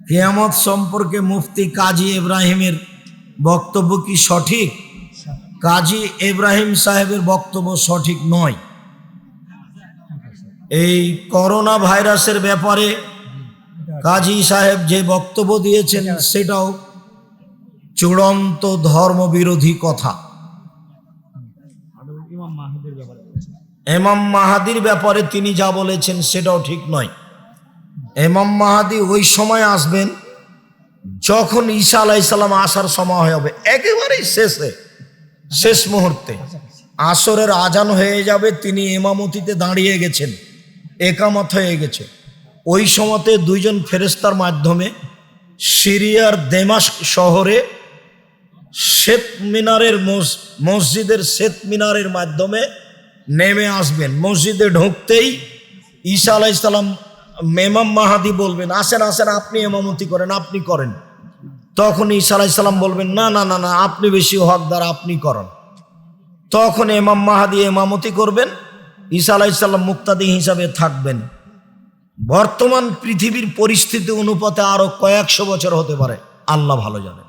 কিয়ামত সম্পর্কে মুফতি কাজী ইব্রাহিমের বক্তব্য কি সঠিক? কাজী ইব্রাহিম সাহেবের বক্তব্য সঠিক নয়। এই করোনা ভাইরাসের ব্যাপারে কাজী সাহেব যে বক্তব্য দিয়েছেন সেটাও চূড়ান্ত ধর্মবিরোধী কথা। ইমাম মাহাদির ব্যাপারে তিনি যা বলেছেন সেটাও ঠিক নয়। ইমাম মাহাদি ওই সময় আসবেন যখন ঈসা আলাইহিস সালাম আসার সময় হবে, একেবারেই শেষ মুহূর্তে আসরের আজান হয়ে যাবে, তিনি ইমামতিতে দাঁড়িয়ে গেছেন, একামত হয়ে গেছে। ওই সময়তে দুইজন ফেরেশতার মাধ্যমে সিরিয়ার দেমাস্ক শহরে শ্বেত মিনারের মসজিদের শ্বেত মিনারের মাধ্যমে নেমে আসবেন। মসজিদে ঢুকতেই ঈসা আলাইহিস সালাম ইমাম মাহাদি বলবেন, আসেন আসেন, আপনি ইমামতি করেন, আপনি করেন। তখন ঈসা আলাইহিস সালাম বলবেন, না না না না, আপনি বেশি হকদার, আপনি করেন। তখন ইমাম মাহাদি ইমামতি করবেন, ঈসা আলাইহিস সালাম মুক্তাদি হিসাবে থাকবেন। বর্তমান পৃথিবীর পরিস্থিতি অনুপাতে আরো কয়েকশো বছর হতে পারে, আল্লাহ ভালো জানেন।